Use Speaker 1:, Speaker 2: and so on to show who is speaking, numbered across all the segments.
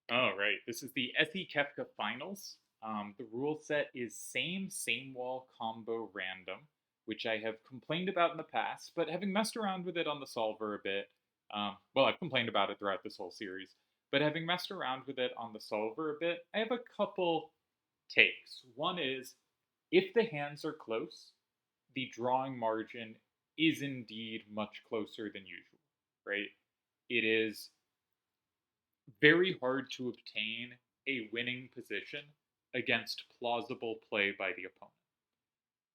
Speaker 1: Oh, right. This is the SE Kefka Finals. The rule set is same wall combo random, which I have complained about in the past, but having messed around with it on the solver a bit, well, I've complained about it throughout this whole series, but having messed around with it on the solver a bit, I have a couple takes. One is if the hands are close, the drawing margin is indeed much closer than usual, right? It is very hard to obtain a winning position against plausible play by the opponent.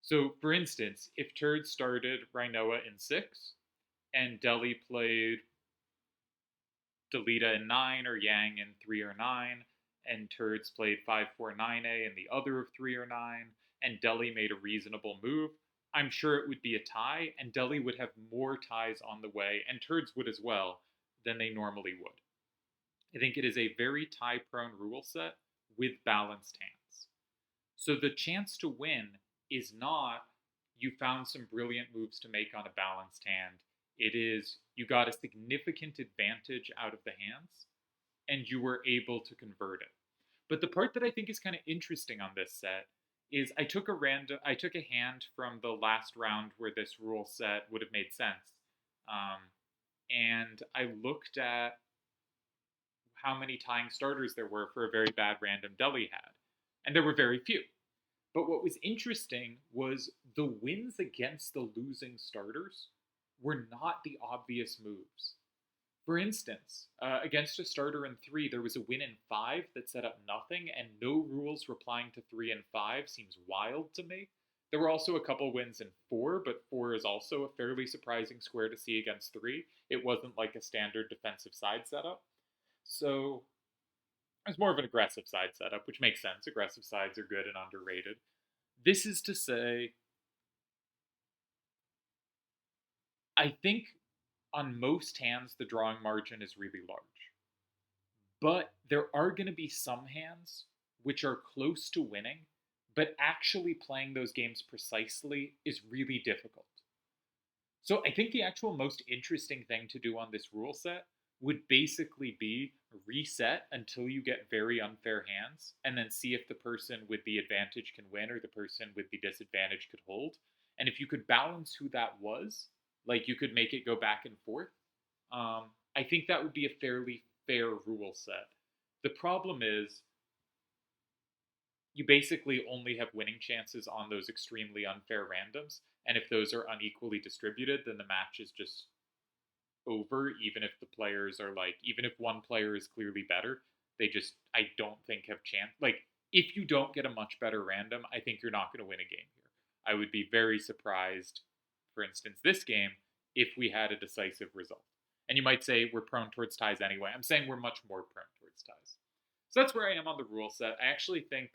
Speaker 1: So, for instance, if Turdz started Rhinoa in 6 and Deli played Delita in 9 or Yang in 3 or 9, and Turdz played 5-4-9A in the other of 3 or 9, and Deli made a reasonable move, I'm sure it would be a tie, and Deli would have more ties on the way, and Turdz would as well, than they normally would. I think it is a very tie prone rule set with balanced hands. So the chance to win is not you found some brilliant moves to make on a balanced hand. It is you got a significant advantage out of the hands and you were able to convert it. But the part that I think is kind of interesting on this set is I took a hand from the last round where this rule set would have made sense. Um, and I looked at how many tying starters there were for a very bad random Deli had. And there were very few. But what was interesting was the wins against the losing starters were not the obvious moves. For instance, against a starter in 3, there was a win in 5 that set up nothing, and no rules replying to 3 and 5 seems wild to me. There were also a couple wins in 4, but 4 is also a fairly surprising square to see against 3. It wasn't like a standard defensive side setup. So it's more of an aggressive side setup, which makes sense. Aggressive sides are good and underrated. This is to say, I think on most hands the drawing margin is really large. But there are going to be some hands which are close to winning, but actually playing those games precisely is really difficult. So I think the actual most interesting thing to do on this rule set would basically be reset until you get very unfair hands, and then see if the person with the advantage can win or the person with the disadvantage could hold. And if you could balance who that was, like you could make it go back and forth, I think that would be a fairly fair rule set. The problem is you basically only have winning chances on those extremely unfair randoms. And if those are unequally distributed, then the match is just over, even if the players are like, even if one player is clearly better, they just, I don't think have chance. Like, if you don't get a much better random, I think you're not going to win a game here. I would be very surprised, for instance, this game, if we had a decisive result. And you might say we're prone towards ties anyway. I'm saying we're much more prone towards ties. So that's where I am on the rule set. I actually think,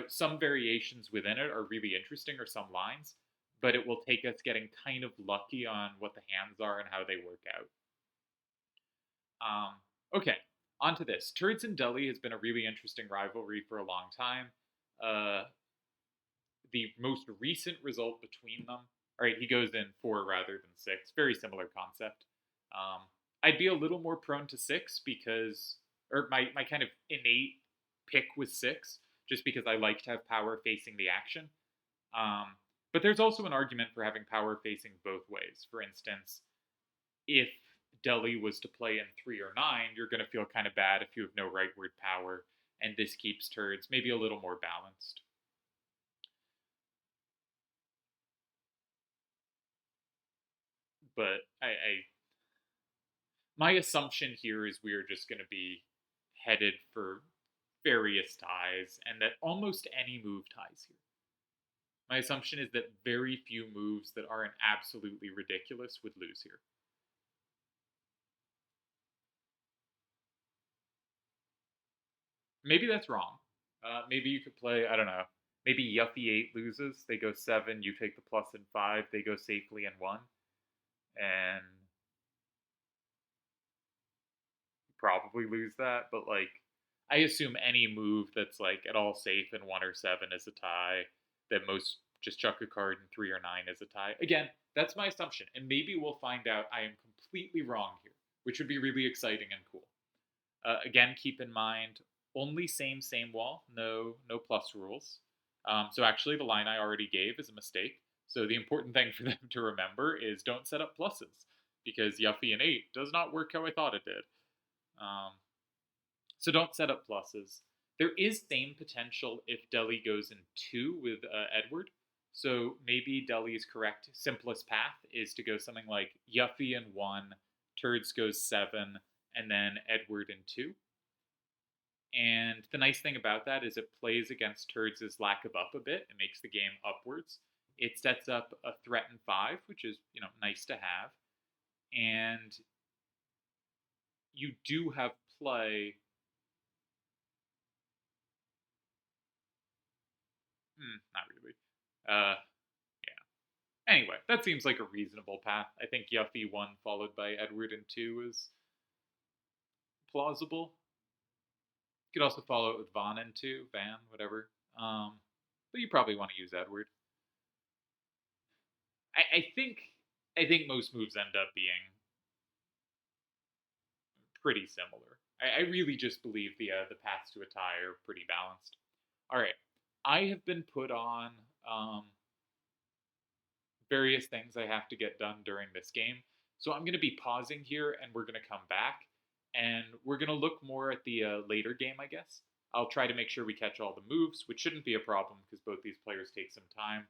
Speaker 1: some variations within it are really interesting, or some lines, but it will take us getting kind of lucky on what the hands are and how they work out. Okay, on to this. Turdz and Deli has been a really interesting rivalry for a long time. Uh, the most recent result between them, all right, he goes in 4 rather than 6. Very similar concept. I'd be a little more prone to 6 because, or my kind of innate pick was 6, just because I like to have power facing the action. Um, but there's also an argument for having power facing both ways. For instance, if Deli was to play in 3 or 9, you're going to feel kind of bad if you have no rightward power, and this keeps Turdz maybe a little more balanced. But my assumption here is we are just going to be headed for various ties, and that almost any move ties here. My assumption is that very few moves that aren't absolutely ridiculous would lose here. Maybe that's wrong. Maybe you could play, I don't know, maybe Yuffie 8 loses, they go 7, you take the plus in 5, they go safely in 1, and you probably lose that, but like, I assume any move that's like at all safe in 1 or 7 is a tie, that most just chuck a card in 3 or 9 is a tie. Again, that's my assumption, and maybe we'll find out I am completely wrong here, which would be really exciting and cool. Again, keep in mind only same wall, no plus rules. So actually, the line I already gave is a mistake. So the important thing for them to remember is don't set up pluses because Yuffie and 8 does not work how I thought it did. Um, so don't set up pluses. There is same potential if Deli goes in 2 with Edward. So maybe Deli's correct simplest path is to go something like Yuffie in 1, Turdz goes 7, and then Edward in 2. And the nice thing about that is it plays against Turd's lack of up a bit. It makes the game upwards. It sets up a threat in 5, which is, nice to have. And you do have play. Not really. Yeah. Anyway, that seems like a reasonable path. I think Yuffie 1 followed by Edward in 2 is plausible. You could also follow it with Van in 2, Van, whatever. But you probably want to use Edward. I think most moves end up being pretty similar. I really just believe the paths to a tie are pretty balanced. All right, I have been put on various things I have to get done during this game, so I'm going to be pausing here, and we're going to come back, and we're going to look more at the later game, I guess. I'll try to make sure we catch all the moves, which shouldn't be a problem because both these players take some time,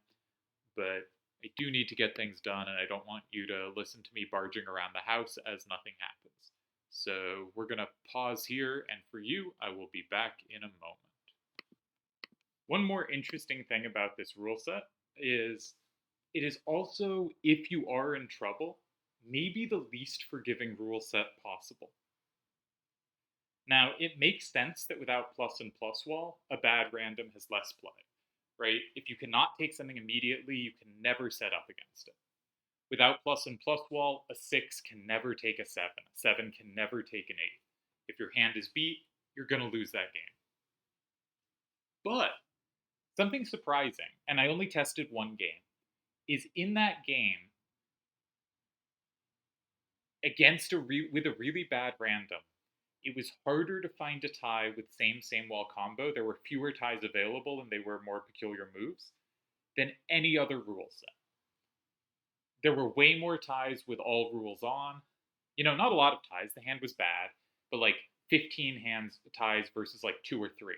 Speaker 1: but I do need to get things done, and I don't want you to listen to me barging around the house as nothing happens. So we're going to pause here, and for you, I will be back in a moment. One more interesting thing about this rule set is it is also, if you are in trouble, maybe the least forgiving rule set possible. Now, it makes sense that without plus and plus wall, a bad random has less play, right? If you cannot take something immediately, you can never set up against it. Without plus and plus wall, a 6 can never take a 7. A 7 can never take an 8. If your hand is beat, you're going to lose that game. But something surprising, and I only tested one game, is in that game, against with a really bad random, it was harder to find a tie with same wall combo. There were fewer ties available, and they were more peculiar moves than any other rule set. There were way more ties with all rules on. Not a lot of ties. The hand was bad, but like 15 hands ties versus like 2 or 3.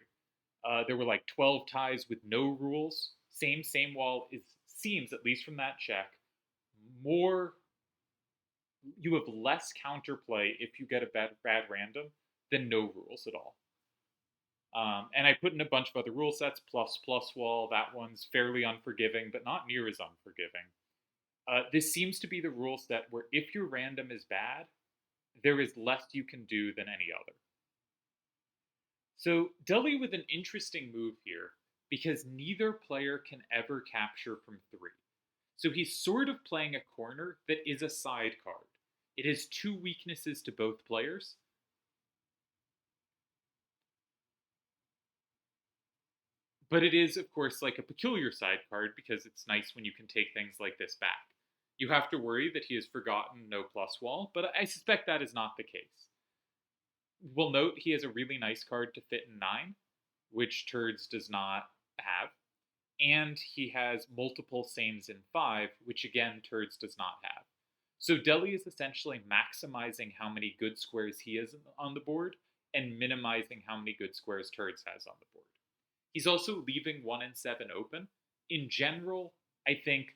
Speaker 1: There were like 12 ties with no rules. Same wall seems, at least from that check, more. You have less counterplay if you get a bad random than no rules at all. And I put in a bunch of other rule sets, plus wall. That one's fairly unforgiving, but not near as unforgiving. This seems to be the rule set where if your random is bad, there is less you can do than any other. So Deli with an interesting move here, because neither player can ever capture from 3. So he's sort of playing a corner that is a side card. It has 2 weaknesses to both players. But it is, of course, like a peculiar side card because it's nice when you can take things like this back. You have to worry that he has forgotten no plus wall, but I suspect that is not the case. We'll note he has a really nice card to fit in 9, which Turdz does not have. And he has multiple sames in 5, which again Turdz does not have. So Deli is essentially maximizing how many good squares he has on the board and minimizing how many good squares Turdz has on the board. He's also leaving 1 and 7 open. In general, I think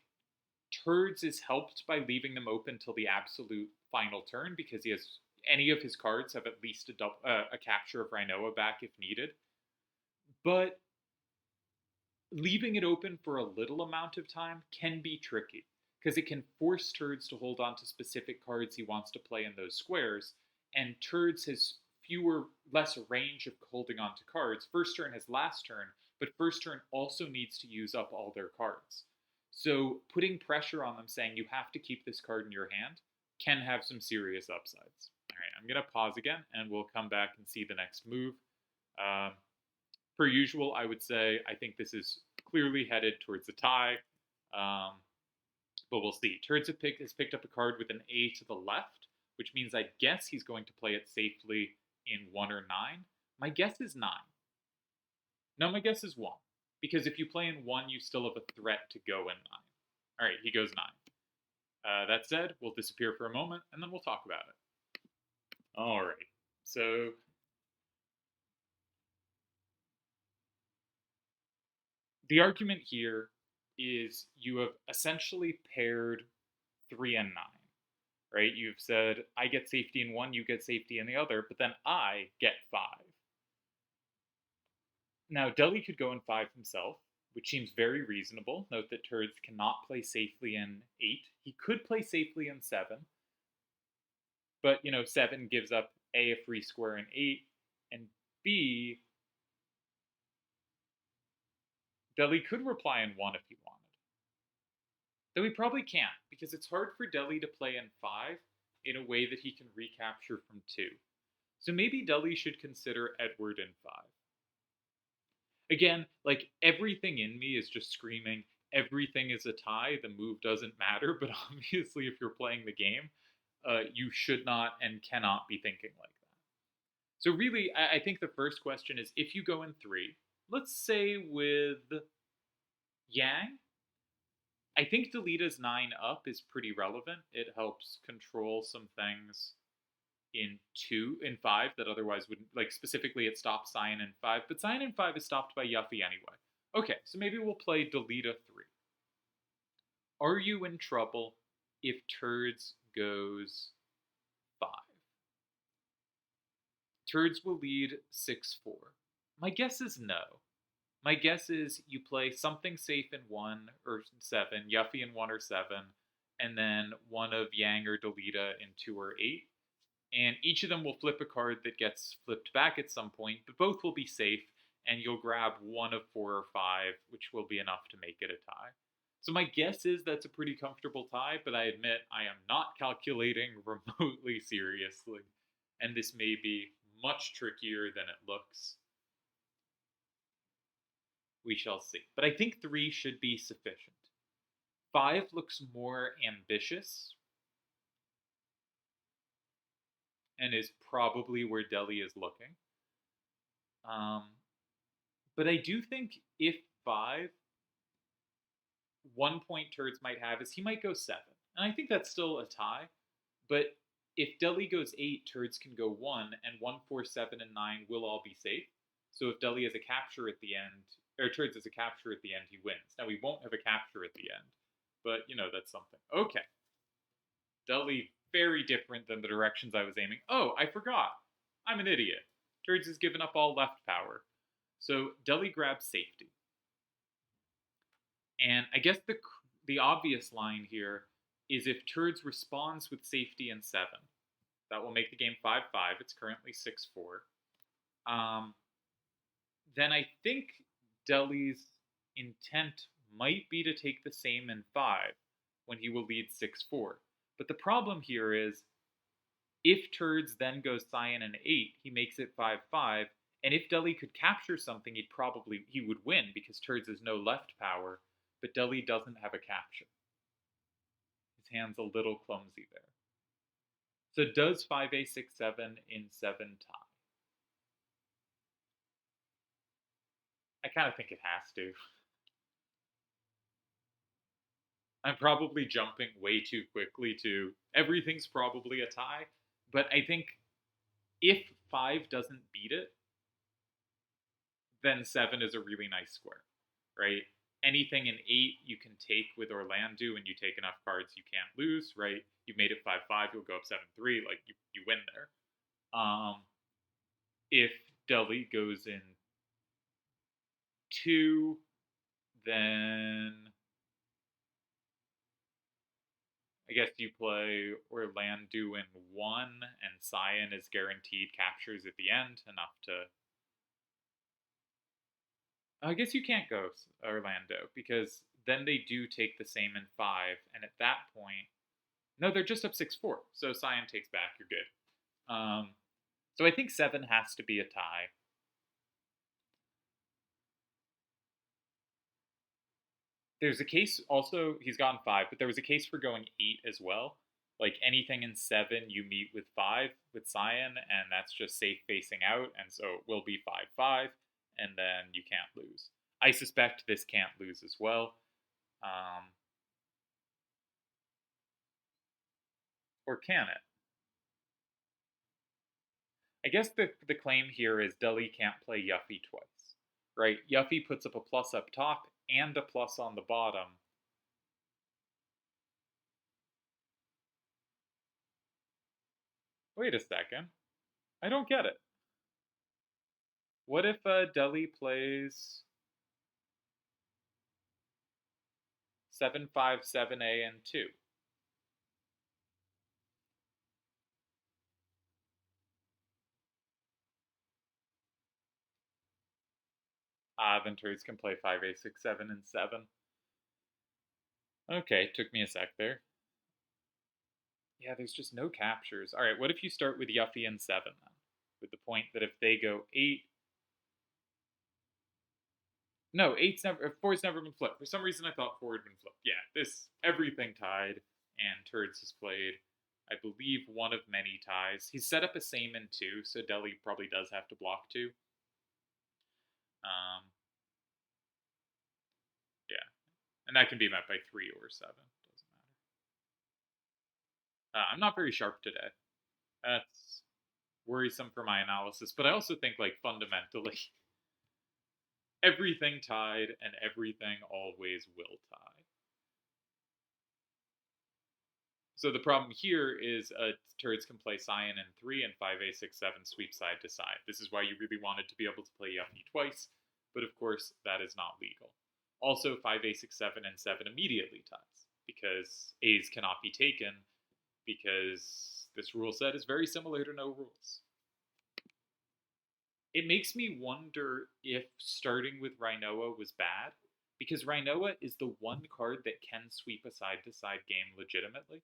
Speaker 1: Turdz is helped by leaving them open till the absolute final turn because he has any of his cards have at least a capture of Rhinoa back if needed. But leaving it open for a little amount of time can be tricky because it can force Turdz to hold on to specific cards he wants to play in those squares, and Turdz has less range of holding on to cards. First turn has last turn, but first turn also needs to use up all their cards. So putting pressure on them saying you have to keep this card in your hand can have some serious upsides. All right, I'm going to pause again, and we'll come back and see the next move. Per usual, I would say I think this is clearly headed towards a tie, but we'll see. Turdz has picked up a card with an A to the left, which means I guess he's going to play it safely in 1 or 9? My guess is 9. No, my guess is 1. Because if you play in 1, you still have a threat to go in 9. All right, he goes 9. That said, we'll disappear for a moment, and then we'll talk about it. All right, so the argument here is you have essentially paired 3 and 9, right? You've said, I get safety in 1, you get safety in the other, but then I get 5. Now, Deli could go in 5 himself, which seems very reasonable. Note that Turdz cannot play safely in 8. He could play safely in 7, but, 7 gives up A, a free square in 8, and B, Deli could reply in 1 if he wanted. Though he probably can't, because it's hard for Deli to play in 5 in a way that he can recapture from 2. So maybe Deli should consider Edward in 5. Again, like, everything in me is just screaming, everything is a tie, the move doesn't matter, but obviously if you're playing the game, you should not and cannot be thinking like that. So really, I think the first question is, if you go in 3, let's say with Yang, I think Delita's 9 up is pretty relevant. It helps control some things in 5 that otherwise wouldn't, like, specifically it stops Cyan in 5, but Cyan in 5 is stopped by Yuffie anyway. Okay, so maybe we'll play Delita 3. Are you in trouble if Turdz goes 5? Turdz will lead 6-4. My guess is no. My guess is you play something safe in 1 or 7, Yuffie in 1 or 7, and then one of Yang or Delita in 2 or 8. And each of them will flip a card that gets flipped back at some point, but both will be safe, and you'll grab one of 4 or 5, which will be enough to make it a tie. So my guess is that's a pretty comfortable tie, but I admit I am not calculating remotely seriously, and this may be much trickier than it looks. We shall see. But I think 3 should be sufficient. 5 looks more ambitious, and is probably where Deli is looking. But I do think if 5, one point Turdz might have is he might go 7. And I think that's still a tie. But if Deli goes 8, Turdz can go 1, and 1, 4, 7, and 9 will all be safe. So if Deli has a capture at the end, or Turdz has a capture at the end, he wins. Now, we won't have a capture at the end, but, that's something. Okay. Deli, very different than the directions I was aiming. Oh, I forgot. I'm an idiot. Turdz has given up all left power. So Deli grabs safety. And I guess the obvious line here is if Turdz responds with safety in 7, that will make the game 5-5. It's currently 6-4. Then I think Deli's intent might be to take the same in 5 when he will lead 6-4. But the problem here is if Turdz then goes Cyan in 8, he makes it 5-5, and if Deli could capture something, he would win because Turdz has no left power, but Deli doesn't have a capture. His hand's a little clumsy there. So does 5A 6-7 in 7 tie? I kind of think it has to. I'm probably jumping way too quickly to everything's probably a tie, but I think if 5 doesn't beat it, then 7 is a really nice square, right? Anything in 8 you can take with Orlando, and you take enough cards you can't lose, right? You've made it 5-5, you'll go up 7-3, like you win there. If Deli goes in 2, then I guess you play Orlando in 1, and Cyan is guaranteed captures at the end, enough to... I guess you can't go Orlando, because then they do take the same in 5, and at that point... No, they're just up 6-4, so Cyan takes back, you're good. So I think 7 has to be a tie. There's a case also, he's gone 5, but there was a case for going 8 as well. Like anything in 7, you meet with 5 with Cyan, and that's just safe facing out, and so it will be 5-5, and then you can't lose. I suspect this can't lose as well. Or can it? I guess the claim here is Deli can't play Yuffie twice, right? Yuffie puts up a plus up top and a plus on the bottom. Wait a second. I don't get it. What if Deli plays 7-5, 7A, and 2? Then Turdz can play 5A, 6, 7, and 7. Okay, took me a sec there. Yeah, there's just no captures. All right, what if you start with Yuffie and 7 then? With the point that if they go 8. No, 4's never been flipped. For some reason I thought 4 had been flipped. Yeah, everything tied, and Turdz has played, I believe, one of many ties. He's set up a same in 2, so Deli probably does have to block 2. Yeah, and that can be met by 3 or 7. Doesn't matter. I'm not very sharp today. That's worrisome for my analysis, but I also think, like, fundamentally, everything tied and everything always will tie. So the problem here is Turdz can play Cyan in 3 and 5A, 6, 7 sweep side to side. This is why you really wanted to be able to play Yuffie twice, but of course that is not legal. Also, 5A, 6, 7, and 7 immediately ties, because A's cannot be taken, because this rule set is very similar to no rules. It makes me wonder if starting with Rhinoa was bad, because Rhinoa is the one card that can sweep a side-to-side game legitimately.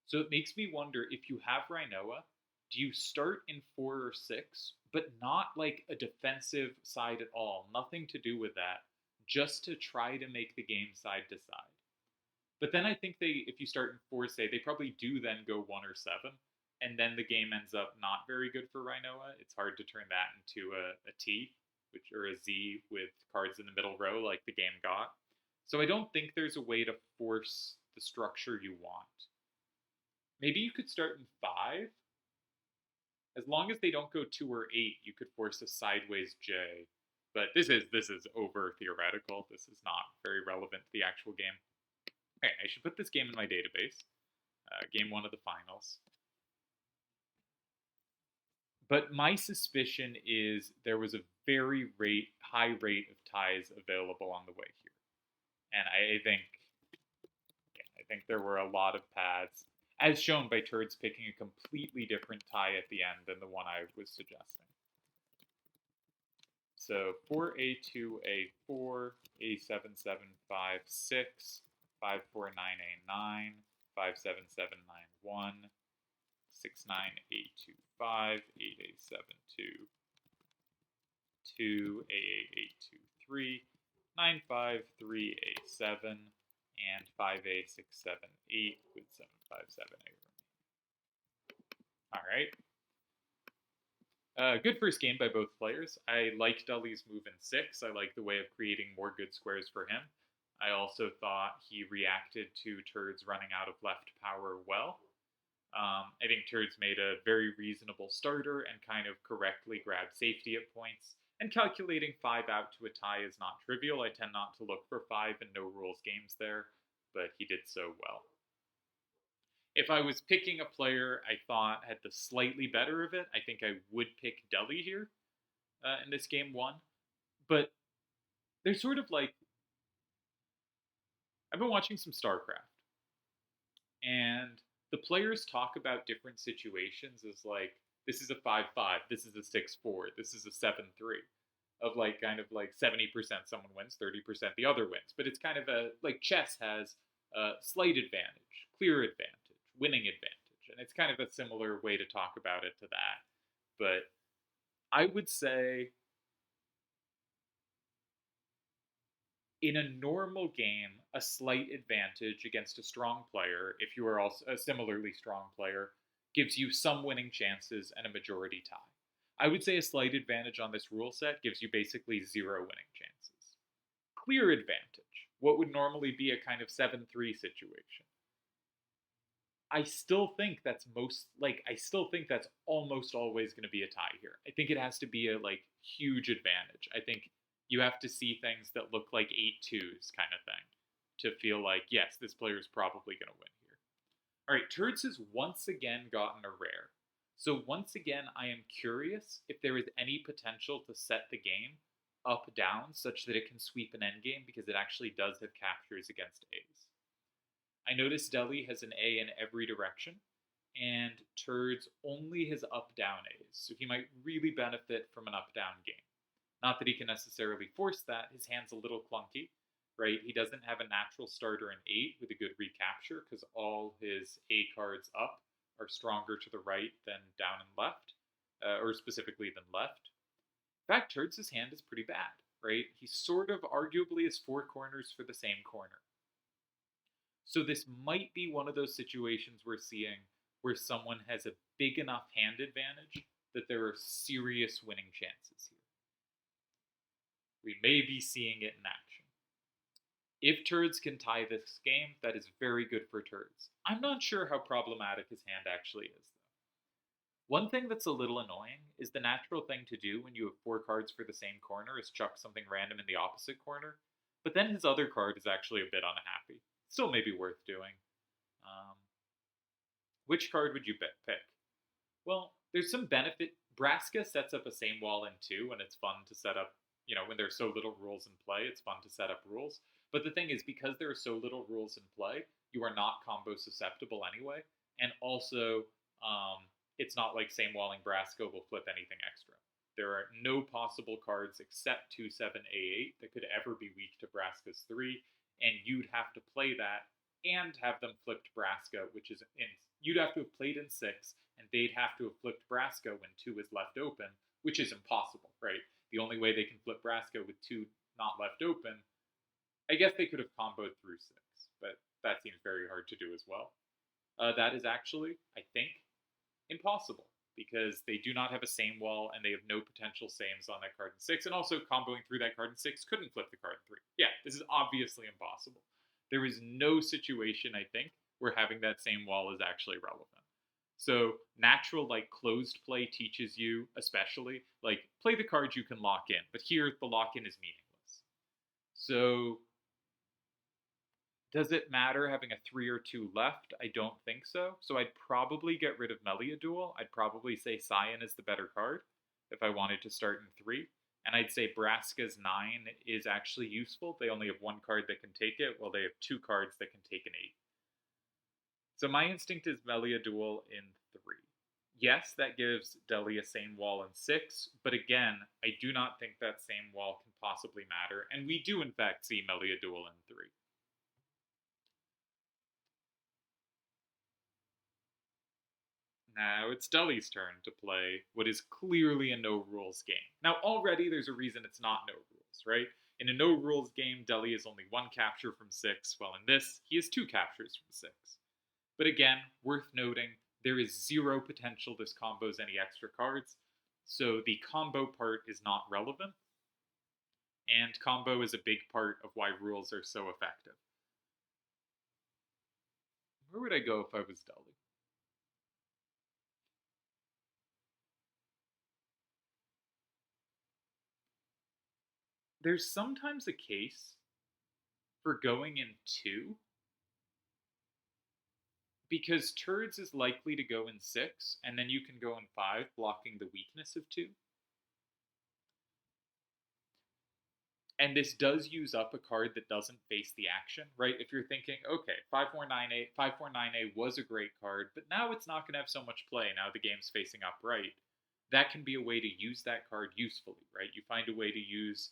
Speaker 1: So it makes me wonder, if you have Rhinoa, do you start in 4 or 6, but not like a defensive side at all, nothing to do with that, just to try to make the game side to side? But then I think if you start in 4, say, they probably do then go 1 or 7, and then the game ends up not very good for Rhinoa. It's hard to turn that into a T, or a Z with cards in the middle row like the game got. So I don't think there's a way to force the structure you want. Maybe you could start in 5. As long as they don't go 2 or 8, you could force a sideways J. But this is over theoretical. This is not very relevant to the actual game. Okay, I should put this game in my database. Game 1 of the finals. But my suspicion is there was a very high rate of ties available on the way here. And I think there were a lot of paths, as shown by Turdz picking a completely different tie at the end than the one I was suggesting. So 4A2A4, A7756, 549A9, 57791, 69A25, 8A72, 2A823, 953A7, and 5A678 with 757A. All right. Good first game by both players. I liked Deli's move in 6. I like the way of creating more good squares for him. I also thought he reacted to Turdz running out of left power well. I think Turdz made a very reasonable starter and kind of correctly grabbed safety at points. And calculating 5 out to a tie is not trivial. I tend not to look for 5 in no rules games there, but he did so well. If I was picking a player I thought had the slightly better of it, I think I would pick Deli here in this game 1. But there's sort of like, I've been watching some StarCraft, and the players talk about different situations as like, this is a 5-5, this is a 6-4, this is a 7-3. Of like, kind of like 70% someone wins, 30% the other wins. But it's kind of like chess has a slight advantage, clear advantage, winning advantage. And it's kind of a similar way to talk about it to that. But I would say In a normal game, a slight advantage against a strong player, if you are also a similarly strong player, gives you some winning chances and a majority tie. I would say a slight advantage on this rule set gives you basically zero winning chances. Clear advantage, what would normally be a kind of 7-3 situation. I still think that's I still think that's almost always going to be a tie here. I think it has to be a huge advantage. I think you have to see things that look like 8-2s kind of thing to feel like, yes, this player is probably going to win here. All right, Turdz has once again gotten a rare. So once again, I am curious if there is any potential to set the game up down such that it can sweep an endgame, because it actually does have captures against A's. I notice Deli has an A in every direction, and Turdz only has up-down A's, so he might really benefit from an up-down game. Not that he can necessarily force that, his hand's a little clunky, right? He doesn't have a natural starter in 8 with a good recapture, because all his A cards up are stronger to the right than down and left, or specifically than left. In fact, Turdz's hand is pretty bad, right? He sort of arguably has 4 corners for the same corner. So this might be one of those situations we're seeing where someone has a big enough hand advantage that there are serious winning chances here. We may be seeing it in action. If Turdz can tie this game, that is very good for Turdz. I'm not sure how problematic his hand actually is, though. One thing that's a little annoying is the natural thing to do when you have 4 cards for the same corner is chuck something random in the opposite corner, but then his other card is actually a bit unhappy. Still may be worth doing. Which card would you pick? Well, there's some benefit. Braska sets up a same wall in 2, and it's fun to set up, when there's so little rules in play, it's fun to set up rules. But the thing is, because there are so little rules in play, you are not combo susceptible anyway. And also, it's not like same walling Braska will flip anything extra. There are no possible cards except 2-7-A8 that could ever be weak to Braska's 3, and you'd have to play that and have them flipped Braska, which is you'd have to have played in 6, and they'd have to have flipped Braska when 2 is left open, which is impossible, right? The only way they can flip Braska with 2 not left open, I guess they could have comboed through 6, but that seems very hard to do as well. That is actually, I think, impossible, because they do not have a same wall, and they have no potential sames on that card in 6, and also comboing through that card in 6 couldn't flip the card in 3. Yeah, this is obviously impossible. There is no situation, I think, where having that same wall is actually relevant. So natural, closed play teaches you, especially, play the cards you can lock in, but here the lock-in is meaningless. So does it matter having a 3 or 2 left? I don't think so. So I'd probably get rid of Meliaduel. I'd probably say Cyan is the better card if I wanted to start in 3. And I'd say Braska's 9 is actually useful. They only have 1 card that can take it, while they have 2 cards that can take an 8. So my instinct is Meliaduel in 3. Yes, that gives Deli a same wall in 6, but again, I do not think that same wall can possibly matter, and we do in fact see Meliaduel in 3. Now it's Deli's turn to play what is clearly a no-rules game. Now already there's a reason it's not no rules, right? In a no-rules game, Deli is only 1 capture from 6, while in this, he has 2 captures from 6. But again, worth noting, there is 0 potential this combos any extra cards, so the combo part is not relevant, and combo is a big part of why rules are so effective. Where would I go if I was Deli? There's sometimes a case for going in 2, because Turdz is likely to go in 6, and then you can go in 5, blocking the weakness of 2. And this does use up a card that doesn't face the action, right? If you're thinking, okay, 5-4-9-A was a great card, but now it's not going to have so much play, now the game's facing upright. That can be a way to use that card usefully, right? You find a way to use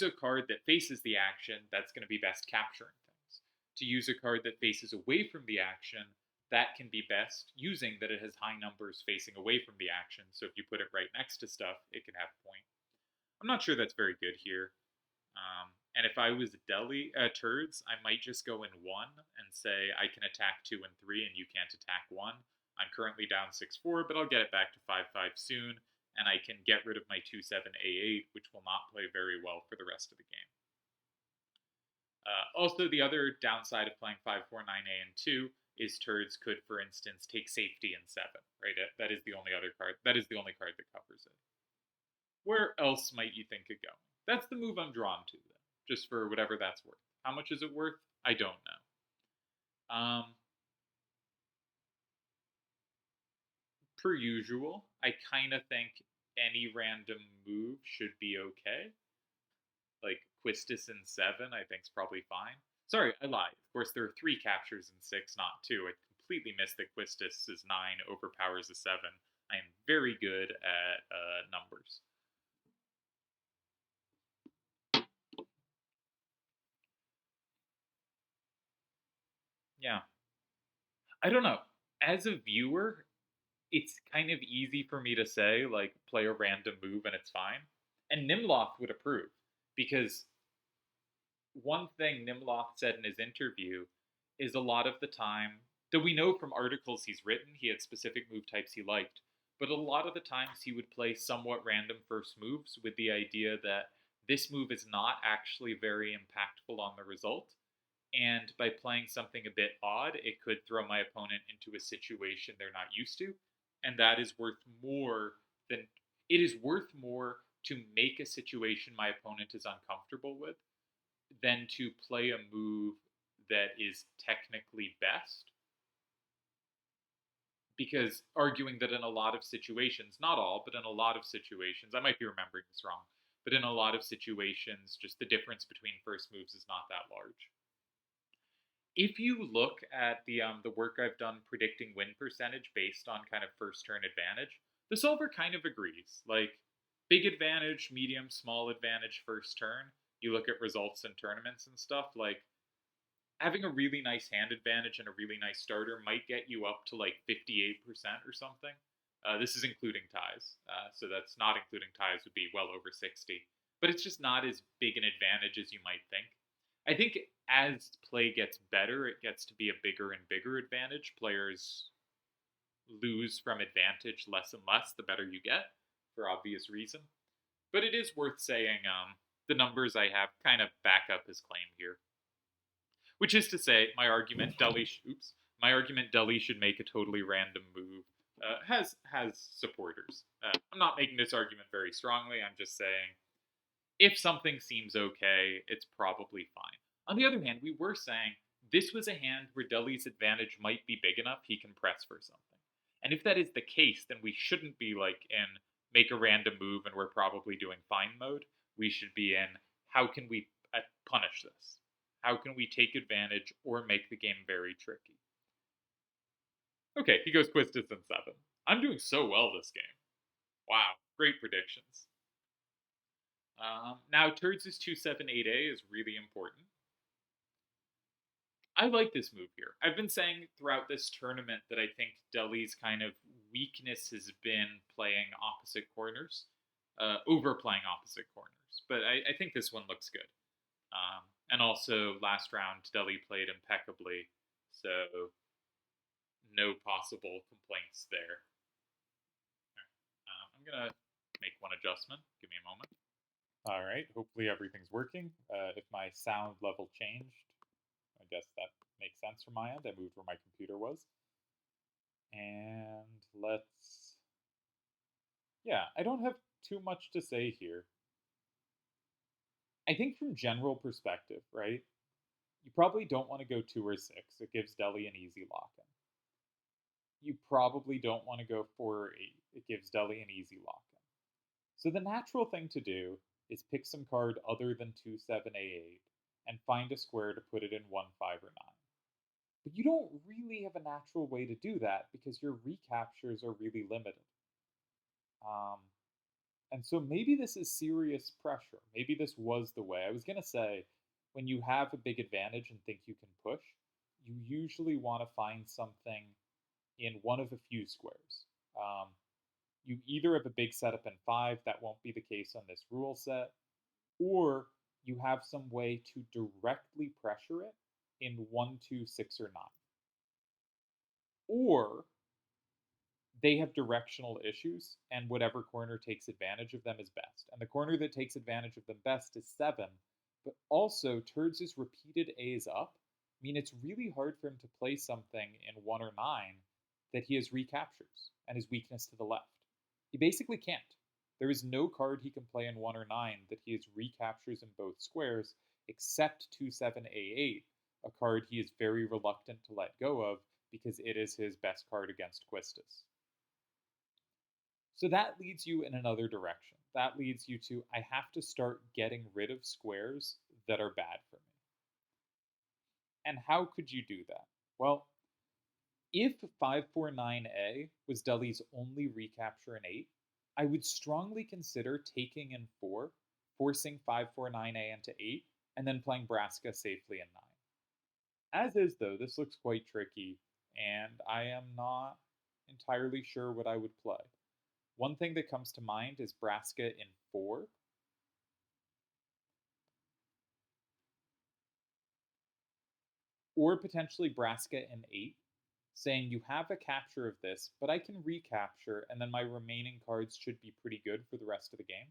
Speaker 1: a card that faces the action, that's going to be best capturing things. To use a card that faces away from the action, that can be best using that it has high numbers facing away from the action, so if you put it right next to stuff, it can have point. I'm not sure that's very good here. And if I was Turdz, I might just go in 1 and say I can attack 2 and 3 and you can't attack 1. I'm currently down 6-4, but I'll get it back to 5-5 soon, and I can get rid of my 2-7 A8, which will not play very well for the rest of the game. Also, the other downside of playing 5-4-9A and 2 is Turdz could, for instance, take safety in 7, right? That is the only other card. That is the only card that covers it. Where else might you think of going? That's the move I'm drawn to, then, just for whatever that's worth. How much is it worth? I don't know. Per usual, I kind of think any random move should be okay. Like Quistis in 7, I think is probably fine. Sorry, I lied. Of course, there are 3 captures in 6, not 2. I completely missed that Quistis' 9 overpowers a 7. I am very good at numbers. Yeah. I don't know. As a viewer, it's kind of easy for me to say, like, play a random move and it's fine. And Nimloth would approve, because one thing Nimloth said in his interview is a lot of the time, though we know from articles he's written he had specific move types he liked, but a lot of the times he would play somewhat random first moves with the idea that this move is not actually very impactful on the result, and by playing something a bit odd, it could throw my opponent into a situation they're not used to, and that is worth more than it is worth more to make a situation my opponent is uncomfortable with than to play a move that is technically best. Because arguing that in a lot of situations, not all, but in a lot of situations, I might be remembering this wrong, but in a lot of situations, just the difference between first moves is not that large. If you look at the work I've done predicting win percentage based on kind of first turn advantage, the solver kind of agrees. Like, big advantage, medium, small advantage first turn. You look at results in tournaments and stuff, like having a really nice hand advantage and a really nice starter might get you up to like 58% or something. This is including ties, so that's not including ties would be well over 60. But it's just not as big an advantage as you might think. I think as play gets better, it gets to be a bigger and bigger advantage. Players lose from advantage less and less the better you get, for obvious reason. But it is worth saying the numbers I have kind of back up his claim here. Which is to say, my argument Deli should make a totally random move has supporters. I'm not making this argument very strongly. I'm just saying if something seems okay, it's probably fine. On the other hand, we were saying this was a hand where Deli's advantage might be big enough he can press for something. And if that is the case, then we shouldn't be like in make a random move and we're probably doing fine mode. We should be in how can we punish this? How can we take advantage or make the game very tricky? Okay, he goes Quistis in 7. I'm doing so well this game. Wow, great predictions. Now, Turdz' 2-7-8A is really important. I like this move here. I've been saying throughout this tournament that I think Deli's kind of weakness has been playing opposite corners, overplaying opposite corners. But I think this one looks good. And also, last round, Deli played impeccably, so no possible complaints there. I'm going to make one adjustment. Give me a moment. All right, hopefully everything's working. If my sound level changed, I guess that makes sense from my end. I moved where my computer was. And let's... Yeah, I don't have too much to say here. I think from general perspective, right, you probably don't want to go 2 or 6. It gives Deli an easy lock-in. You probably don't want to go 4 or 8. It gives Deli an easy lock-in. So the natural thing to do is pick some card other than 2-7-A8 and find a square to put it in 1, 5, or 9. But you don't really have a natural way to do that because your recaptures are really limited. And so maybe this is serious pressure. Maybe this was the way. I was going to say, when you have a big advantage and think you can push, you usually want to find something in one of a few squares. You either have a big setup in 5, that won't be the case on this rule set, or you have some way to directly pressure it in 1, 2, 6, or 9. Or they have directional issues, and whatever corner takes advantage of them is best. And the corner that takes advantage of them best is 7, but also Turd's repeated A's up mean it's really hard for him to play something in 1 or 9 that he has recaptures and his weakness to the left. He basically can't. There is no card he can play in 1 or 9 that he has recaptures in both squares except 2-7-A8, a card he is very reluctant to let go of because it is his best card against Quistis. So that leads you in another direction. That leads you to, I have to start getting rid of squares that are bad for me. And how could you do that? Well, if 549A was Delial's only recapture in 8, I would strongly consider taking in 4, forcing 549A into 8, and then playing Braska safely in 9. As is, though, this looks quite tricky, and I am not entirely sure what I would play. One thing that comes to mind is Braska in 4. Or potentially Braska in 8, saying you have a capture of this, but I can recapture, and then my remaining cards should be pretty good for the rest of the game,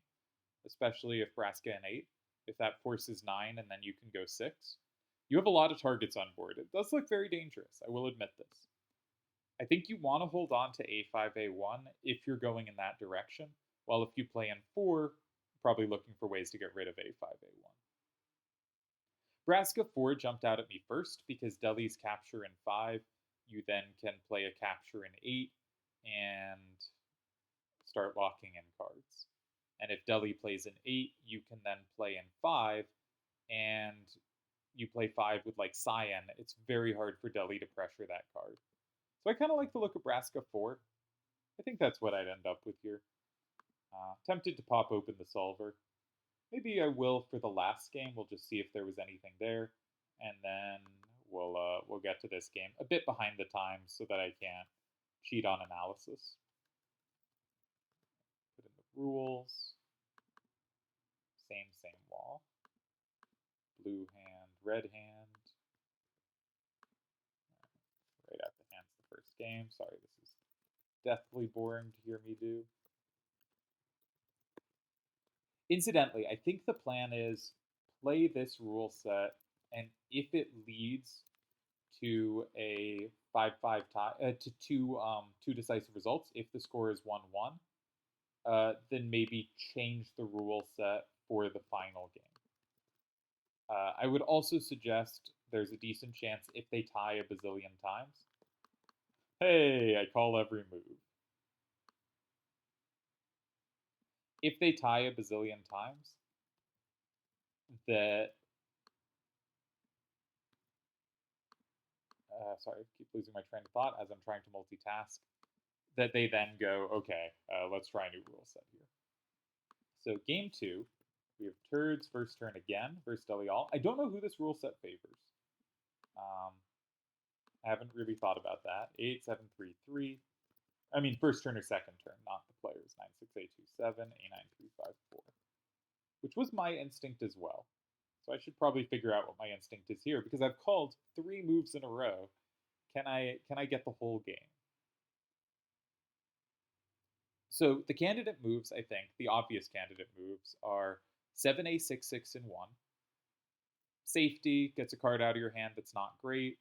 Speaker 1: especially if Braska in 8. If that forces 9, and then you can go 6. You have a lot of targets on board. It does look very dangerous, I will admit this. I think you want to hold on to A5, A1 if you're going in that direction, while if you play in 4, probably looking for ways to get rid of A5, A1. Braska 4 jumped out at me first because Delial's capture in 5, you then can play a capture in 8 and start locking in cards. And if Delial plays in 8, you can then play in 5, and you play 5 with like Cyan. It's very hard for Delial to pressure that card. So I kind of like the look of Braska 4. I think that's what I'd end up with here. Tempted to pop open the solver. Maybe I will for the last game. We'll just see if there was anything there, and then we'll get to this game a bit behind the times so that I can't cheat on analysis. Put in the rules. Same wall. Blue hand, red hand. Right out the hands the first game. Sorry, this is deathly boring to hear me do. Incidentally, I think the plan is play this rule set, and if it leads to a 5-5 tie, to two decisive results, if the score is 1-1, then maybe change the rule set for the final game. I would also suggest there's a decent chance if they tie a bazillion times. Hey, I call every move. If they tie a bazillion times, that sorry, I keep losing my train of thought as I'm trying to multitask, that they then go, okay, let's try a new rule set here. So game 2, we have Turdz first turn again versus Delial. I don't know who this rule set favors. I haven't really thought about that. 8, 7, 3, 3. I mean, first turn or second turn, not the players. 9, 6, 8, 2, 7, A9, 3, 5, 4. Which was my instinct as well. So I should probably figure out what my instinct is here, because I've called 3 moves in a row. Can I get the whole game? So the candidate moves, I think, the obvious candidate moves are 7A, 6, 6, and 1. Safety, gets a card out of your hand that's not great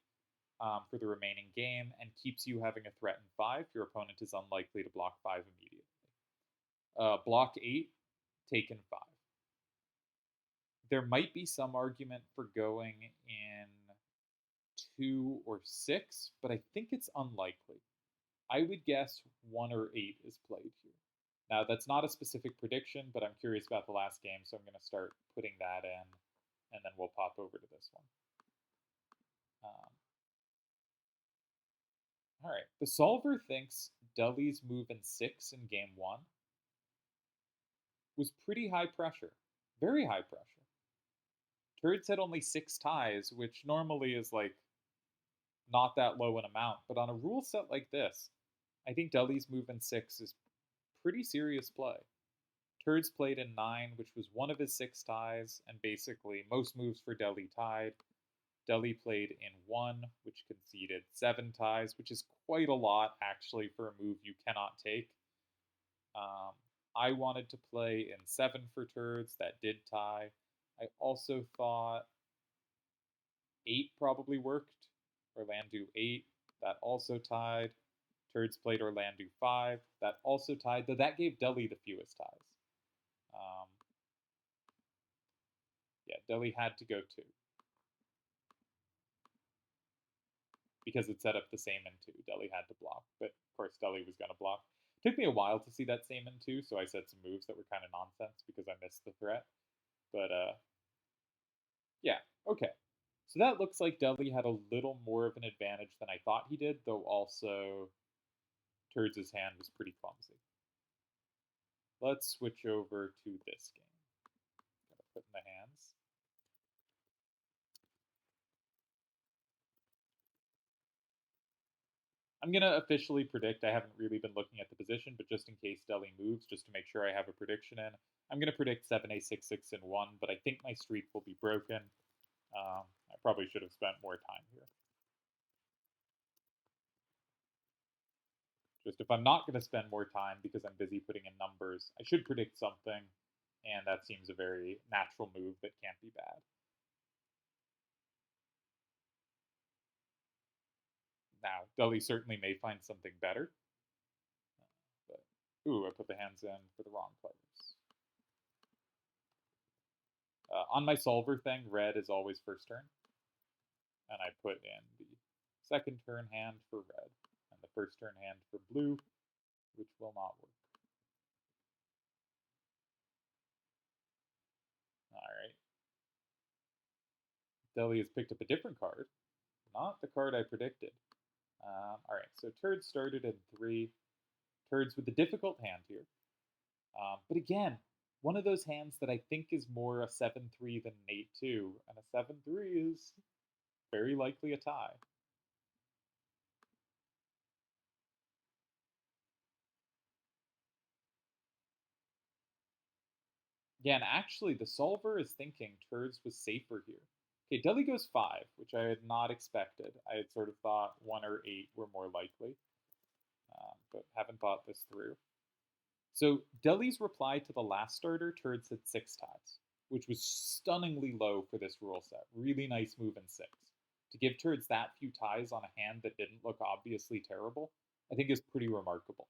Speaker 1: for the remaining game, and keeps you having a threat in 5. Your opponent is unlikely to block 5 immediately. Block 8, taken 5. There might be some argument for going in 2 or 6, but I think it's unlikely. I would guess 1 or 8 is played here. Now, that's not a specific prediction, but I'm curious about the last game, so I'm going to start putting that in, and then we'll pop over to this one. All right, the solver thinks Delial's move in 6 in game 1 was pretty high pressure, very high pressure. Turdz had only 6 ties, which normally is like not that low an amount, but on a rule set like this, I think Delial's move in 6 is pretty serious play. Turdz played in 9, which was one of his 6 ties, and basically most moves for Deli tied. Deli played in 1, which conceded 7 ties, which is quite a lot, actually, for a move you cannot take. I wanted to play in 7 for Turdz. That did tie. I also thought 8 probably worked. Orlandu 8. That also tied. Turdz played Orlandu 5. That also tied, though that gave Deli the fewest ties. Yeah, Deli had to go 2. Because it set up the same in 2. Deli had to block, but of course Deli was going to block. Took me a while to see that same in 2, so I said some moves that were kind of nonsense because I missed the threat. But yeah, okay. So that looks like Deli had a little more of an advantage than I thought he did, though also Turdz' hand was pretty clumsy. Let's switch over to this game. Gotta put in the hands. I'm going to officially predict. I haven't really been looking at the position, but just in case Deli moves, just to make sure I have a prediction in, I'm going to predict 7A, 6, 6, and 1, but I think my streak will be broken. I probably should have spent more time here. Just if I'm not going to spend more time because I'm busy putting in numbers, I should predict something, and that seems a very natural move that can't be bad. Now, Deli certainly may find something better. But, ooh, I put the hands in for the wrong players. On my solver thing, red is always first turn. And I put in the second turn hand for red, and the first turn hand for blue, which will not work. Alright. Deli has picked up a different card. Not the card I predicted. Alright, so Turdz started in 3. Turdz with a difficult hand here. But again, one of those hands that I think is more a 7-3 than an 8-2, and a 7-3 is very likely a tie. Yeah, and actually, the solver is thinking Turdz was safer here. Okay, Deli goes 5, which I had not expected. I had sort of thought 1 or 8 were more likely, but haven't thought this through. So Deli's reply to the last starter, Turdz had 6 ties, which was stunningly low for this rule set. Really nice move in 6. To give Turdz that few ties on a hand that didn't look obviously terrible, I think is pretty remarkable.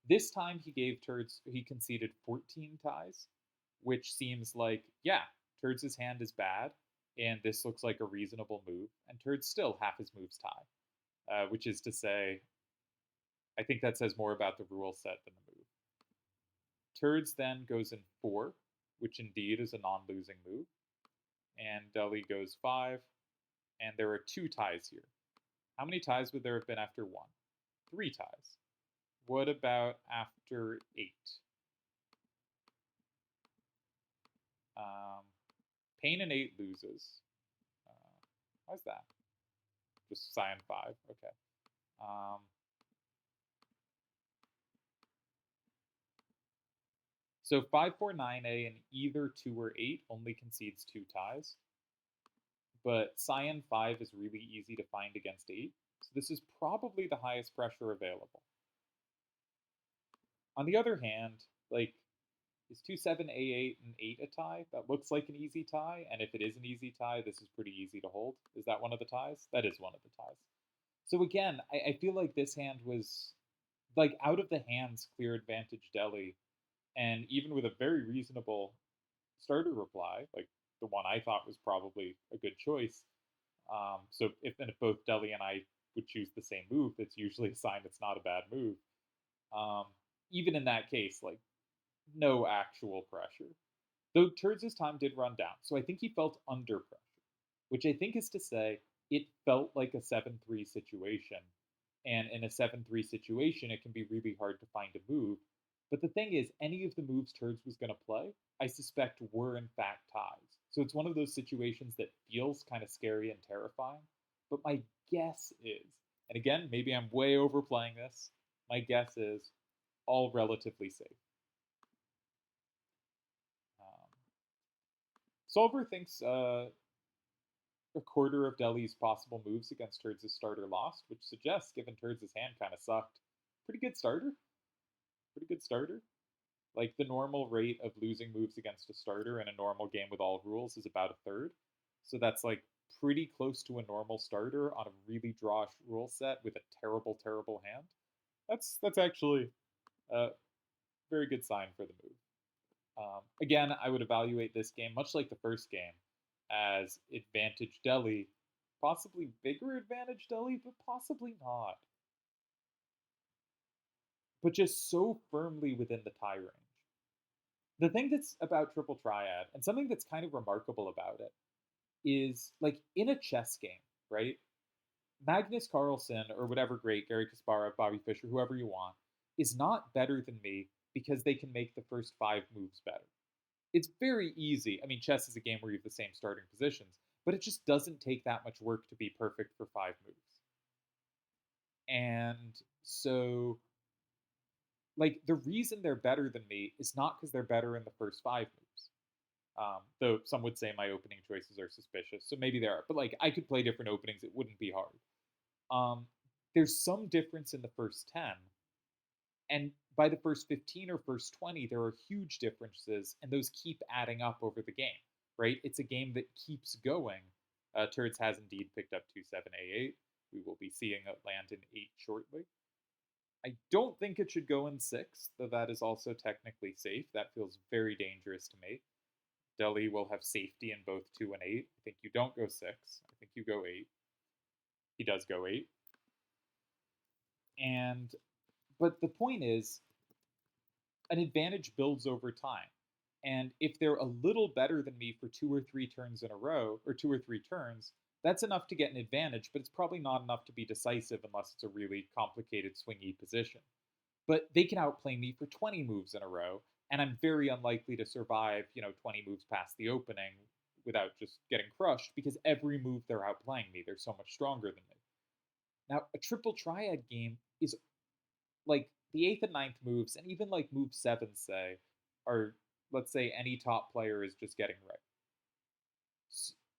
Speaker 1: This time he conceded 14 ties, which seems like, yeah, Turdz' hand is bad, and this looks like a reasonable move, and Turdz still half his moves tie, which is to say, I think that says more about the rule set than the move. Turdz then goes in 4, which indeed is a non-losing move, and Deli goes 5, and there are 2 ties here. How many ties would there have been after 1? 3 ties. What about after 8? Pain and 8 loses. Why's that? Just Cyan 5. Okay. So 5-4-9A in either 2 or 8 only concedes 2 ties. But Cyan 5 is really easy to find against 8. So this is probably the highest pressure available. On the other hand, like, is 2-7-A8 and 8 a tie? That looks like an easy tie, and if it is an easy tie, this is pretty easy to hold. Is that one of the ties? That is one of the ties. So again, I feel like this hand was, like, out of the hands clear advantage Deli, and even with a very reasonable starter reply, like the one I thought was probably a good choice. So if both Deli and I would choose the same move, that's usually a sign it's not a bad move. Even in that case, like, no actual pressure. Though Turdz' time did run down, so I think he felt under pressure, which I think is to say it felt like a 7-3 situation. And in a 7-3 situation, it can be really hard to find a move. But the thing is, any of the moves Turdz was going to play, I suspect were in fact ties. So it's one of those situations that feels kind of scary and terrifying. But my guess is, and again, maybe I'm way overplaying this, my guess is all relatively safe. Solver thinks a quarter of Delhi's possible moves against Turdz' starter lost, which suggests, given Turdz' hand kind of sucked, pretty good starter. Pretty good starter. Like the normal rate of losing moves against a starter in a normal game with all rules is about a third. So that's like pretty close to a normal starter on a really drawish rule set with a terrible, terrible hand. That's actually a very good sign for the move. Again, I would evaluate this game much like the first game as advantage Delhi, possibly bigger advantage Delhi, but possibly not. But just so firmly within the tie range. The thing that's about Triple Triad, and something that's kind of remarkable about it, is like in a chess game, right? Magnus Carlsen or whatever great, Gary Kasparov, Bobby Fischer, whoever you want, is not better than me because they can make the first five moves better. It's very easy. I mean, chess is a game where you have the same starting positions, but it just doesn't take that much work to be perfect for five moves. And so, like, the reason they're better than me is not because they're better in the first five moves. Though some would say my opening choices are suspicious, so maybe they are. But like, I could play different openings; it wouldn't be hard. Um, there's some difference in the first 10, and by the first 15 or first 20, there are huge differences, and those keep adding up over the game, right? It's a game that keeps going. Turdz has indeed picked up 2-7 A8. We will be seeing it land in 8 shortly. I don't think it should go in 6, though that is also technically safe. That feels very dangerous to me. Delhi will have safety in both 2 and 8. I think you don't go 6. I think you go 8. He does go 8. And but the point is, an advantage builds over time. And if they're a little better than me for 2 or 3 turns in a row, or 2 or 3 turns, that's enough to get an advantage, but it's probably not enough to be decisive unless it's a really complicated swingy position. But they can outplay me for 20 moves in a row, and I'm very unlikely to survive, 20 moves past the opening without just getting crushed because every move they're outplaying me, they're so much stronger than me. Now, a triple triad game is like the eighth and ninth moves, and even like move seven, say, are, let's say, any top player is just getting right.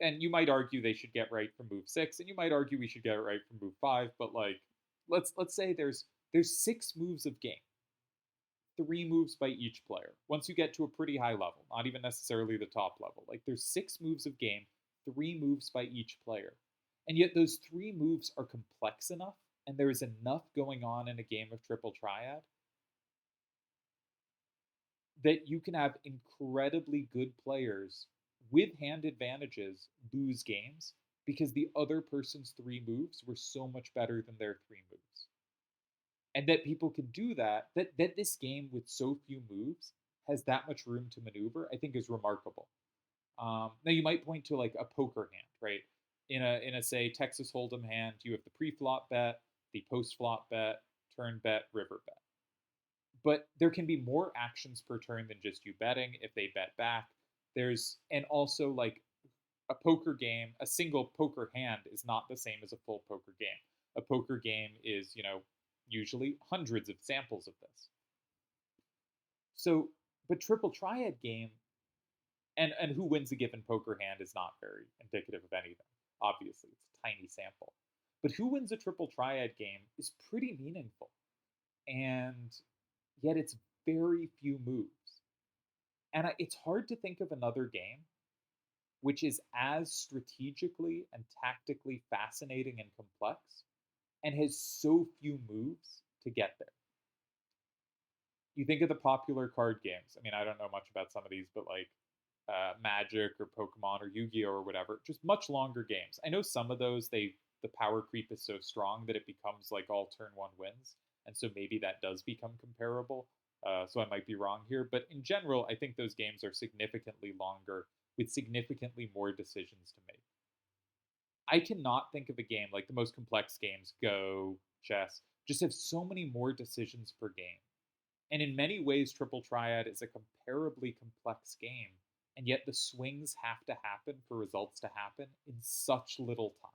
Speaker 1: And you might argue they should get right from move six, and you might argue we should get it right from move five, but like, let's say there's 6 moves of game, 3 moves by each player. Once you get to a pretty high level, not even necessarily the top level, like there's 6 moves of game, 3 moves by each player. And yet those 3 moves are complex enough and there is enough going on in a game of triple triad that you can have incredibly good players with hand advantages lose games because the other person's 3 moves were so much better than their 3 moves. And that people can do that this game with so few moves has that much room to maneuver, I think is remarkable. Now you might point to like a poker hand, right? In a say Texas Hold'em hand, you have the pre-flop bet, the post-flop bet, turn bet, river bet. But there can be more actions per turn than just you betting if they bet back. And also like a poker game, a single poker hand is not the same as a full poker game. A poker game is, usually hundreds of samples of this. So, but triple triad game, and who wins a given poker hand is not very indicative of anything. Obviously, it's a tiny sample. But who wins a triple triad game is pretty meaningful. And yet it's very few moves. And it's hard to think of another game which is as strategically and tactically fascinating and complex and has so few moves to get there. You think of the popular card games. I mean, I don't know much about some of these, but like Magic or Pokemon or Yu-Gi-Oh or whatever, just much longer games. I know some of those the power creep is so strong that it becomes like all turn one wins, and so maybe that does become comparable. So I might be wrong here, but in general, I think those games are significantly longer with significantly more decisions to make. I cannot think of a game like the most complex games, Go, chess, just have so many more decisions per game. And in many ways, Triple Triad is a comparably complex game, and yet the swings have to happen for results to happen in such little time.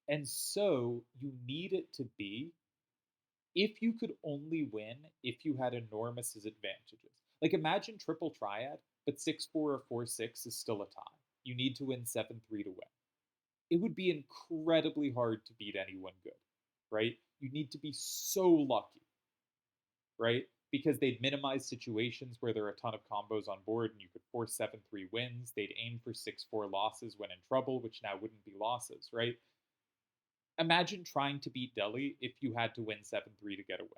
Speaker 1: And so you need it to be if you could only win if you had enormous advantages. Like, imagine triple triad, but 6-4 or 4-6 is still a tie. You need to win 7-3 to win. It would be incredibly hard to beat anyone good, right? You need to be so lucky, right? Because they'd minimize situations where there are a ton of combos on board and you could force 7-3 wins. They'd aim for 6-4 losses when in trouble, which now wouldn't be losses, right? Imagine trying to beat Delhi if you had to win 7-3 to get a win.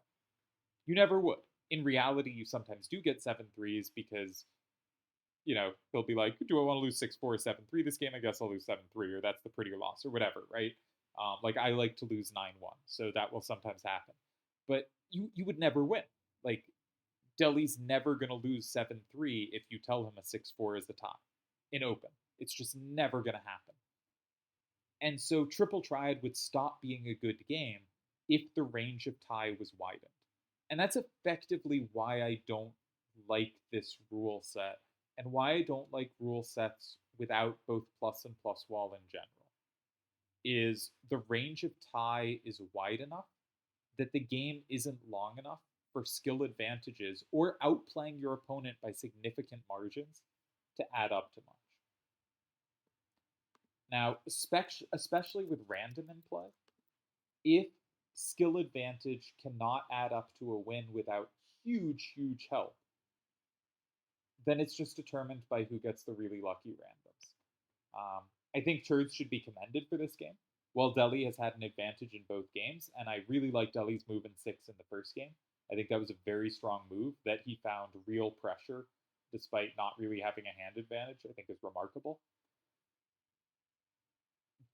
Speaker 1: You never would. In reality, you sometimes do get 7-3s because, they'll be like, do I want to lose 6-4 or 7-3 this game? I guess I'll lose 7-3, or that's the prettier loss, or whatever, right? Like, I like to lose 9-1, so that will sometimes happen. But you would never win. Like, Delhi's never going to lose 7-3 if you tell him a 6-4 is the tie in open. It's just never going to happen. And so Triple Triad would stop being a good game if the range of tie was widened. And that's effectively why I don't like this rule set and why I don't like rule sets without both plus and plus wall in general. Is the range of tie is wide enough that the game isn't long enough for skill advantages or outplaying your opponent by significant margins to add up to much. Now, especially with random in play, if skill advantage cannot add up to a win without huge, huge help, then it's just determined by who gets the really lucky randoms. I think Turdz should be commended for this game. While Delhi has had an advantage in both games, and I really like Delhi's move in 6 in the first game. I think that was a very strong move that he found real pressure despite not really having a hand advantage, I think is remarkable.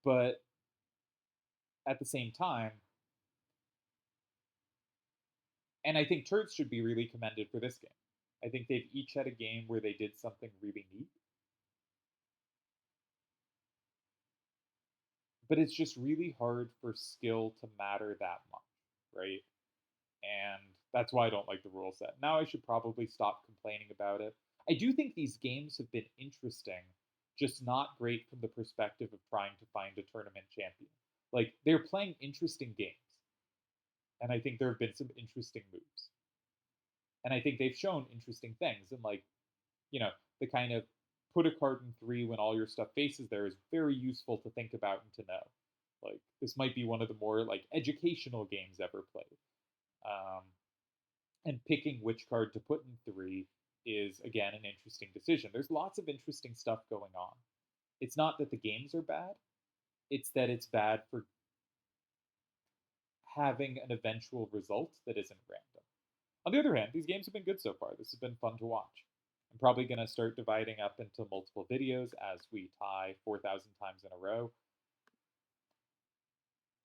Speaker 1: But at the same time, and I think Turdz should be really commended for this game. I think they've each had a game where they did something really neat. But it's just really hard for skill to matter that much, right? And that's why I don't like the rule set. Now I should probably stop complaining about it. I do think these games have been interesting, just not great from the perspective of trying to find a tournament champion. Like, they're playing interesting games. And I think there have been some interesting moves. And I think they've shown interesting things. And, like, the kind of put a card in 3 when all your stuff faces there is very useful to think about and to know. Like, this might be one of the more, like, educational games ever played. And picking which card to put in 3 is, again, an interesting decision. There's lots of interesting stuff going on. It's not that the games are bad, it's that it's bad for having an eventual result that isn't random. On the other hand, these games have been good so far. This has been fun to watch. I'm probably going to start dividing up into multiple videos as we tie 4,000 times in a row.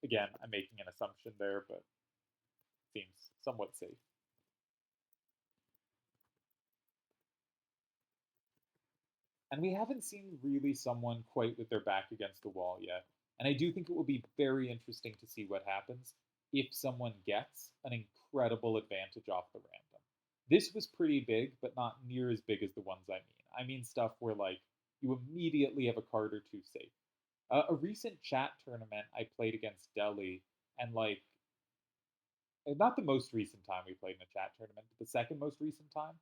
Speaker 1: Again, I'm making an assumption there, but it seems somewhat safe. And we haven't seen really someone quite with their back against the wall yet. And I do think it will be very interesting to see what happens if someone gets an incredible advantage off the random. This was pretty big, but not near as big as the ones I mean. I mean stuff where, like, you immediately have a card or two safe. A recent chat tournament I played against Delhi, and, like, not the most recent time we played in a chat tournament, but the second most recent time.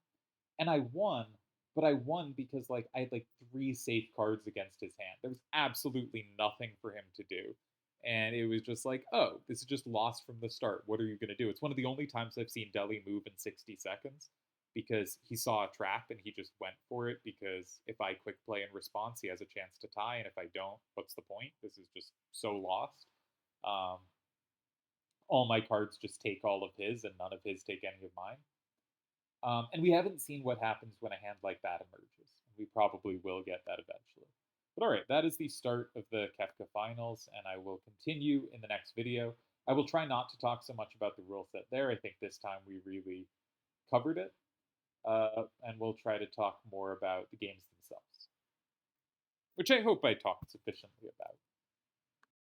Speaker 1: And I won, but I won because, like, I had like 3 safe cards against his hand. There was absolutely nothing for him to do. And it was just like, oh, this is just lost from the start. What are you going to do? It's one of the only times I've seen Delhi move in 60 seconds because he saw a trap and he just went for it. Because if I quick play in response, he has a chance to tie. And if I don't, what's the point? This is just so lost. All my cards just take all of his and none of his take any of mine. And we haven't seen what happens when a hand like that emerges. We probably will get that eventually. But all right, that is the start of the Kefka finals, and I will continue in the next video. I will try not to talk so much about the rule set there. I think this time we really covered it. And we'll try to talk more about the games themselves, which I hope I talked sufficiently about.